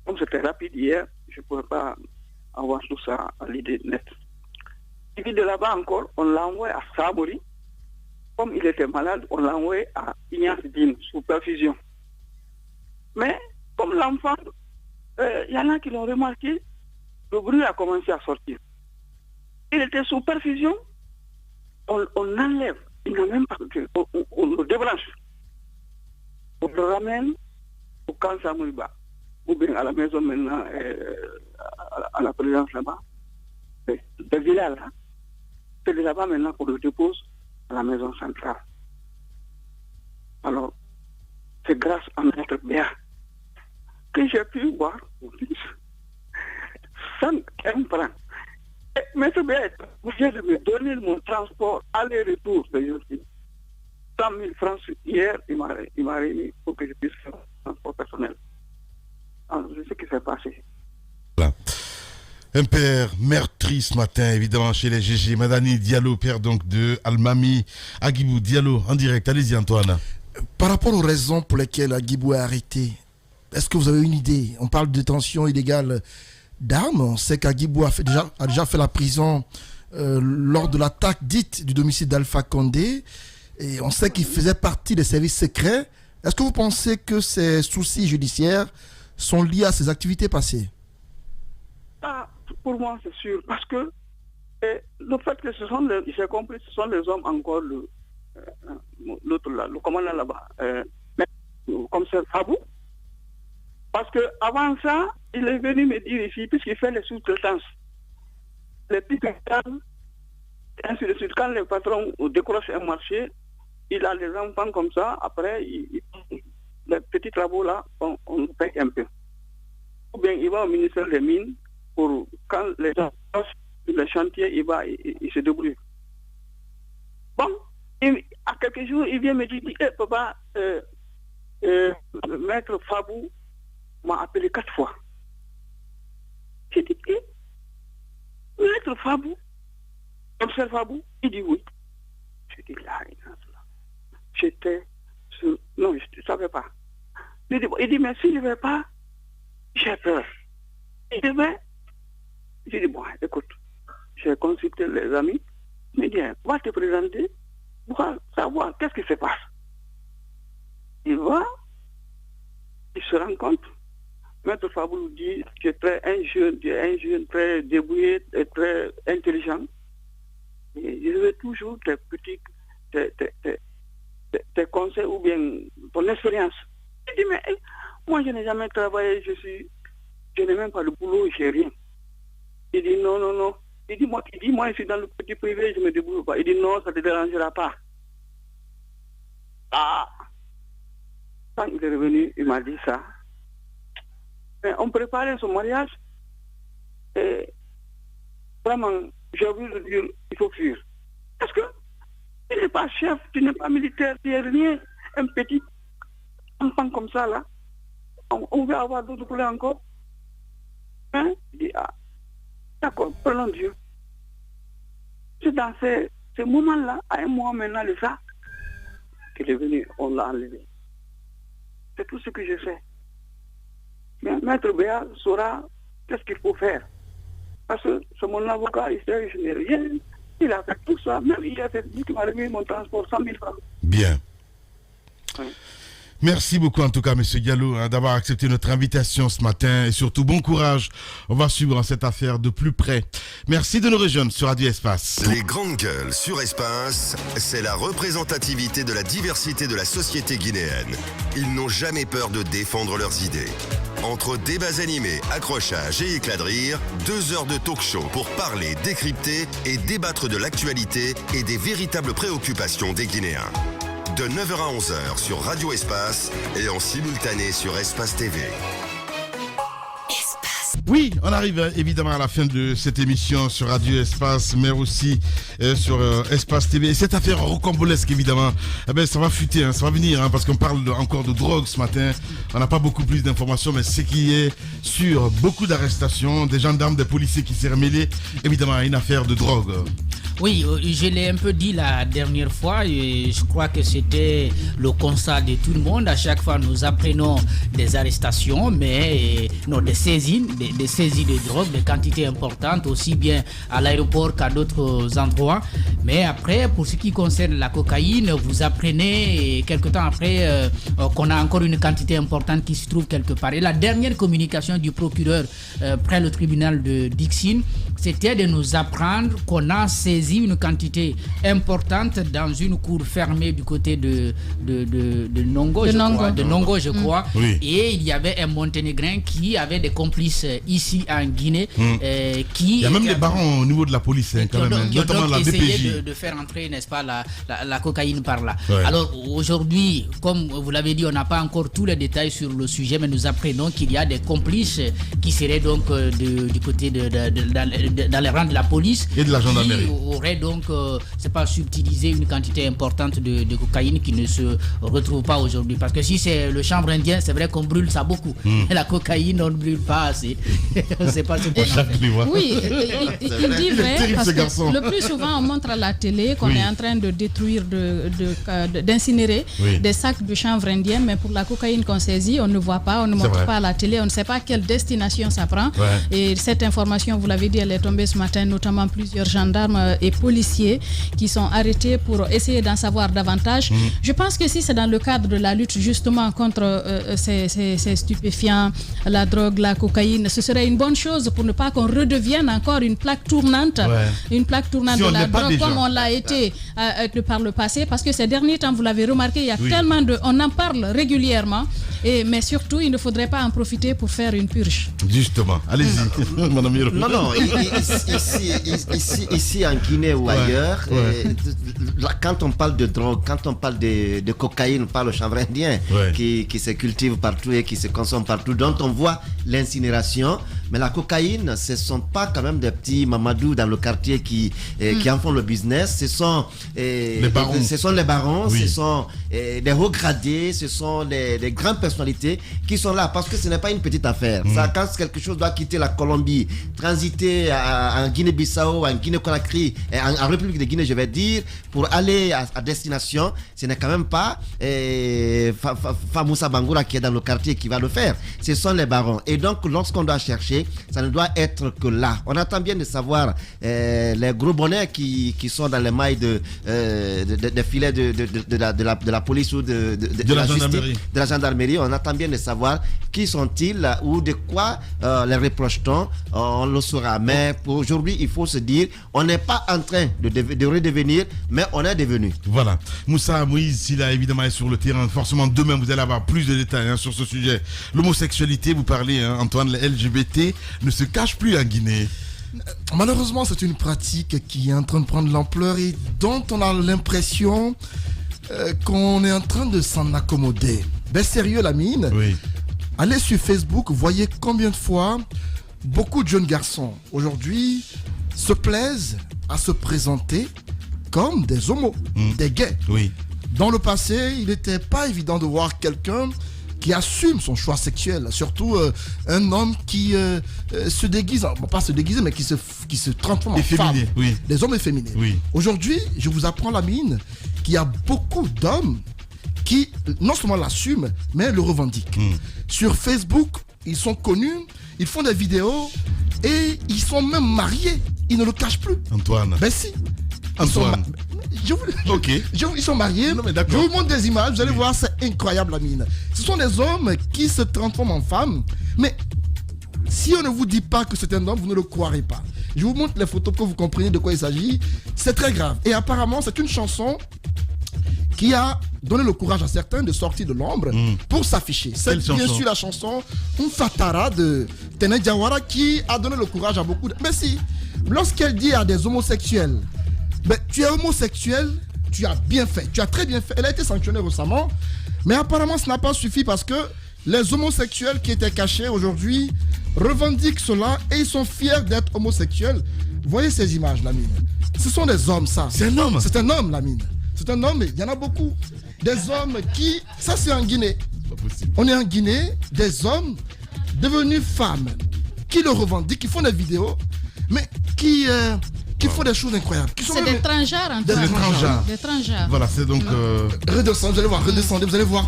Comme c'était rapide hier, je ne pouvais pas avoir tout ça à l'idée nette. Et puis de là-bas encore, on l'a envoyé à Samori. Comme il était malade, on l'a envoyé à Ignace Dine, sous perfusion. Mais comme l'enfant, il y en a qui l'ont remarqué, le bruit a commencé à sortir. Il était sous perfusion, on enlève, il n'a même pas, on le débranche. On le ramène au camp Samoriba, ou bien à la maison maintenant, à la présidence là-bas. Le village là, c'est de là-bas maintenant qu'on le dépose à la maison centrale. Alors, c'est grâce à Maître Béa que j'ai pu voir mon fils sans un franc. Maître Béa est obligé de me donner mon transport aller-retour de Yosi. 100 000 francs hier, il m'a remis pour que je puisse faire un transport personnel. Alors, c'est ce qui s'est passé. Voilà. Un père meurtri ce matin, évidemment, chez les GG. Madani Diallo, père donc de Almami Agibou Diallo, en direct. Allez-y, Antoine. Par rapport aux raisons pour lesquelles Agibou est arrêté, est-ce que vous avez une idée? On parle de détention illégale d'armes. On sait qu'Agibou a déjà fait la prison lors de l'attaque dite du domicile d'Alpha Condé. Et on sait qu'il faisait partie des services secrets. Est-ce que vous pensez que ces soucis judiciaires sont liés à ses activités passées? Pour moi, c'est sûr. Parce que le fait que j'ai compris, ce sont les hommes encore, l'autre là, le commandant là-bas, comme c'est Fabou. Parce qu'avant ça, il est venu me dire ici, puisqu'il fait les sous-traitances, les petites traitances, ainsi de suite. Quand le patron décroche un marché, il a des enfants comme ça, après, les petits travaux là, on paye un peu. Ou bien il va au ministère des Mines, pour quand les gens passent sur le chantier, il se débrouille. Bon, à quelques jours, il vient me dire, papa, maître Fabou m'a appelé 4 fois. J'ai dit, maître Fabou, commissaire Fabou, il dit oui. J'ai dit, là, j'étais sur... Non, je ne savais pas. Il dit, mais si je ne vais pas, j'ai peur. Il dit, mais... J'ai dit, bon, écoute, j'ai consulté les amis, il me dit, va te présenter, pour savoir qu'est-ce qui se passe. Il va, il se rend compte, maître Fabou dit que un jeune très débrouillé et très intelligent. Et il veut toujours tes conseils ou bien ton expérience. Il dit, mais moi je n'ai jamais travaillé, je n'ai même pas le boulot, je n'ai rien. Il dit non. Il dit moi je suis dans le petit privé, je ne me débrouille pas. Il dit non, ça ne te dérangera pas. Quand il est revenu, il m'a dit ça. Mais on préparait son mariage et vraiment, j'ai envie de dire, il faut fuir. Parce que tu n'es pas chef, tu n'es pas militaire, tu n'es rien. Un petit enfant comme ça là, on veut avoir d'autres couleurs encore. Hein? Il dit, d'accord, prenons Dieu. C'est dans ces moments-là, à un mois maintenant de ça, qu'il est venu, on l'a enlevé. C'est tout ce que j'ai fait. Mais Maître Béa saura qu'est-ce qu'il faut faire. Parce que c'est mon avocat, il sait que je n'ai rien. Il a fait tout ça. Même il a fait dit qu'il m'a remis mon transport 100 000 francs. Bien. Oui. Merci beaucoup en tout cas, M. Diallo, d'avoir accepté notre invitation ce matin et surtout bon courage. On va suivre cette affaire de plus près. Merci de nous rejoindre sur Radio Espace. Les grandes gueules sur Espace, c'est la représentativité de la diversité de la société guinéenne. Ils n'ont jamais peur de défendre leurs idées. Entre débats animés, accrochages et éclats de rire, 2 heures de talk-show pour parler, décrypter et débattre de l'actualité et des véritables préoccupations des Guinéens. De 9h à 11h sur Radio Espace et en simultané sur Espace TV. Oui, on arrive évidemment à la fin de cette émission sur Radio Espace, mais aussi sur Espace TV. Et cette affaire rocambolesque, évidemment, ça va fuiter, ça va venir, parce qu'on parle encore de drogue ce matin. On n'a pas beaucoup plus d'informations, mais ce qui est sur beaucoup d'arrestations, des gendarmes, des policiers qui s'est mêlés, évidemment, à une affaire de drogue. Oui, je l'ai un peu dit la dernière fois et je crois que c'était le constat de tout le monde. À chaque fois, nous apprenons des arrestations, mais des saisies de drogue, de quantités importantes, aussi bien à l'aéroport qu'à d'autres endroits. Mais après, pour ce qui concerne la cocaïne, vous apprenez quelque temps après qu'on a encore une quantité importante qui se trouve quelque part. Et la dernière communication du procureur près le tribunal de Dixine, c'était de nous apprendre qu'on a saisi une quantité importante dans une cour fermée du côté de Nongo, je crois. Oui. Et il y avait un Monténégrin qui avait des complices ici en Guinée. Il y a même des barons au niveau de la police, quand même, notamment la BPJ. De faire entrer, n'est-ce pas, la cocaïne par là. Ouais. Alors aujourd'hui, comme vous l'avez dit, on n'a pas encore tous les détails sur le sujet, mais nous apprenons qu'il y a des complices qui seraient donc du côté dans les rangs de la police et de la gendarmerie. Qui auraient donc, subtilisé une quantité importante de cocaïne qui ne se retrouve pas aujourd'hui. Parce que si c'est le chanvre indien, c'est vrai qu'on brûle ça beaucoup. Et la cocaïne, on ne brûle pas assez. C'est pas Chaque nuit, ouais. Oui, il dit vrai, terrible, parce ce que garçon. le plus souvent on montre à la télé qu'on Oui. est en train de détruire, d'incinérer Oui. des sacs de chanvre indien, mais pour la cocaïne qu'on saisit, on ne voit pas, on ne C'est montre vrai. pas à la télé, on ne sait pas quelle destination ça prend. Ouais. Et cette information, vous l'avez dit, elle est tombée ce matin, notamment plusieurs gendarmes et policiers qui sont arrêtés pour essayer d'en savoir davantage. Je pense que si c'est dans le cadre de la lutte justement contre ces stupéfiants, la drogue, la cocaïne, ce serait une bonne chose pour ne pas qu'on redevienne encore une plaque tournante, une plaque tournante Si de on la n'est pas drogue déjà. comme on l'a été par le passé, parce que ces derniers temps, vous l'avez remarqué, il y a tellement on en parle régulièrement, mais surtout, il ne faudrait pas en profiter pour faire une purge. Justement, allez-y, Madame Hiro. Non, ici en Guinée ou ailleurs, là, quand on parle de drogue, quand on parle de cocaïne, on parle au chanvre indien qui se cultive partout et qui se consomme partout, dont on voit l'incinération. Mais la cocaïne, ce ne sont pas quand même des petits mamadous dans le quartier qui en font le business. Ce sont les barons, ce sont des hauts gradés, ce sont des grandes personnalités qui sont là parce que ce n'est pas une petite affaire. Ça, quand quelque chose doit quitter la Colombie, transiter en Guinée-Bissau, en Guinée-Conakry, en République de Guinée, je vais dire, pour aller à destination, ce n'est quand même pas Famoussa Bangoura qui est dans le quartier qui va le faire. Ce sont les barons. Et donc, lorsqu'on doit chercher, ça ne doit être que là. On attend bien de savoir les gros bonnets qui sont dans les mailles des filets de la police ou de la gendarmerie. Justice, de la gendarmerie. On attend bien de savoir qui sont-ils ou de quoi les reproche-t-on. On le saura. Mais pour aujourd'hui, il faut se dire, on n'est pas en train de redevenir, mais on est devenu. Voilà. Moussa Moïse, s'il a évidemment est sur le terrain, forcément demain vous allez avoir plus de détails sur ce sujet. L'homosexualité, vous parlez, Antoine, les LGBT ne se cachent plus en Guinée. Malheureusement, c'est une pratique qui est en train de prendre l'ampleur et dont on a l'impression qu'on est en train de s'en accommoder. Ben sérieux, Lamine. Oui. Allez sur Facebook, voyez combien de fois beaucoup de jeunes garçons aujourd'hui se plaisent à se présenter comme des homos, des gays. Oui. Dans le passé, il n'était pas évident de voir quelqu'un qui assume son choix sexuel, surtout un homme qui se déguise, bon, pas se déguiser, mais qui se transforme en femme. Oui. Les hommes efféminés. Oui. Aujourd'hui, je vous apprends, Lamine, qu'il y a beaucoup d'hommes qui non seulement l'assument, mais le revendiquent. Sur Facebook, ils sont connus, ils font des vidéos et ils sont même mariés. Ils ne le cachent plus. Antoine. Ben si. Antoine. Ils sont mariés. Non, je vous montre des images, vous allez voir, c'est incroyable, Lamine. Ce sont des hommes qui se transforment en femmes. Mais si on ne vous dit pas que c'est un homme, vous ne le croirez pas. Je vous montre les photos pour que vous compreniez de quoi il s'agit. C'est très grave. Et apparemment, c'est une chanson qui a donné le courage à certains de sortir de l'ombre pour s'afficher. C'est bien sûr la chanson Fatara de Tene Diawara qui a donné le courage à beaucoup de... Mais si, lorsqu'elle dit à des homosexuels, ben, tu es homosexuel, tu as bien fait, tu as très bien fait. Elle a été sanctionnée récemment, mais apparemment ça n'a pas suffi parce que les homosexuels qui étaient cachés aujourd'hui revendiquent cela et ils sont fiers d'être homosexuels. Voyez ces images, Lamine. Ce sont des hommes, ça. C'est un homme. C'est un homme, Lamine. C'est un homme, il y en a beaucoup. Des hommes qui... Ça, c'est en Guinée. On est en Guinée, des hommes devenus femmes qui le revendiquent, qui font des vidéos, mais qui font des choses incroyables. C'est des transgenres, en des transgenres. Des transgenres. Voilà, c'est donc... Redescendez, vous allez voir, redescendez, vous allez voir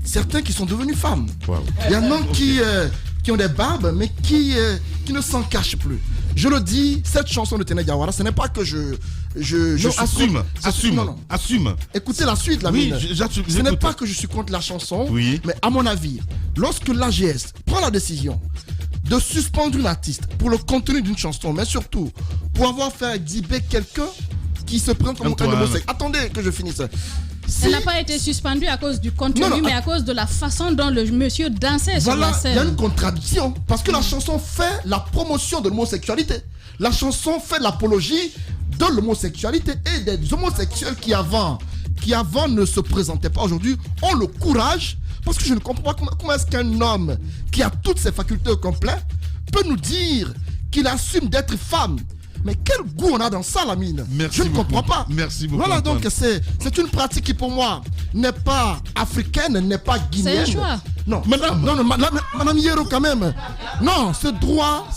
certains qui sont devenus femmes. Wow. Il y en a qui ont des barbes, mais qui ne s'en cachent plus. Je le dis, cette chanson de Tene Diawara, ce n'est pas que assume. Écoutez la suite, la oui, mine. Ce n'est pas que je suis contre la chanson, mais à mon avis, lorsque l'AGS prend la décision de suspendre une artiste pour le contenu d'une chanson, mais surtout pour avoir fait exhiber quelqu'un qui se prend comme un homosexuel. Attendez que je finisse. Elle n'a pas été suspendue à cause du contenu, mais à cause de la façon dont le monsieur dansait sur la scène. Il y a une contradiction, parce que la chanson fait la promotion de l'homosexualité. La chanson fait l'apologie de l'homosexualité et des homosexuels qui avant ne se présentaient pas aujourd'hui ont le courage, parce que je ne comprends pas comment est-ce qu'un homme qui a toutes ses facultés au complet peut nous dire qu'il assume d'être femme. Mais quel goût on a dans ça, Lamine. Je ne comprends pas. Merci beaucoup. Voilà, donc c'est une pratique qui pour moi n'est pas africaine, n'est pas guinéenne. C'est un choix. Non, madame. Non, madame Yero, quand même. Non, ce droit,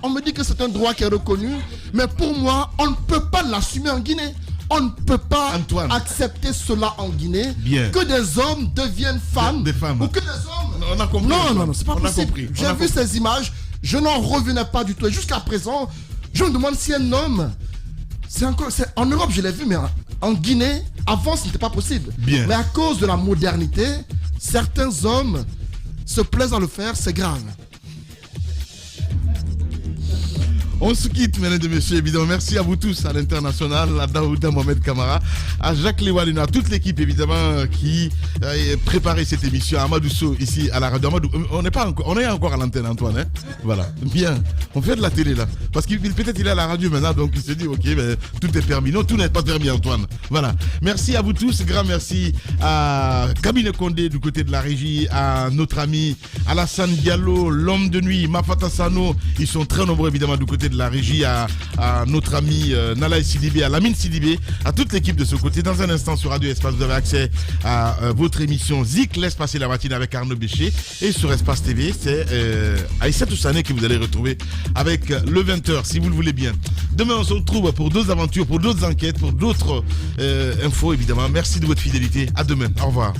on me dit que c'est un droit qui est reconnu, mais pour moi, on ne peut pas l'assumer en Guinée. On ne peut pas accepter cela en Guinée. Bien. Que des hommes deviennent femmes. Des femmes. Ou que des hommes. On a compris. Non, c'est pas possible. J'ai vu ces images, je n'en revenais pas du tout. Et jusqu'à présent, je me demande si un homme. En Europe, je l'ai vu, mais en Guinée, avant, ce n'était pas possible. Bien. Mais à cause de la modernité, certains hommes se plaisent à le faire, c'est grave. On se quitte, mesdames et messieurs, évidemment. Merci à vous tous, à l'international, à Daouda Mohamed Kamara, à Jacques Lewalina, à toute l'équipe, évidemment, qui a préparé cette émission, à Amadou Sow, ici, à la radio. Amadou, on est encore à l'antenne, Antoine, hein? Voilà. Bien. On fait de la télé, là. Parce qu'il peut-être il est à la radio maintenant, donc il se dit, ok, mais tout est permis. Non, tout n'est pas permis, Antoine. Voilà. Merci à vous tous. Grand merci à Kabine Condé, du côté de la régie, à notre ami Alassane Diallo, l'homme de nuit, Mafata Sano. Ils sont très nombreux, évidemment, du côté de la régie, à notre ami Nalaï Sidibé, à Lamine Sidibé, à toute l'équipe de ce côté. Dans un instant sur Radio Espace, vous avez accès à votre émission Zik, laisse passer la matinée avec Arnaud Béché. Et sur Espace TV, c'est Aïssa Toussané que vous allez retrouver avec le 20h, si vous le voulez bien. Demain, on se retrouve pour d'autres aventures, pour d'autres enquêtes, pour d'autres infos, évidemment. Merci de votre fidélité. À demain. Au revoir.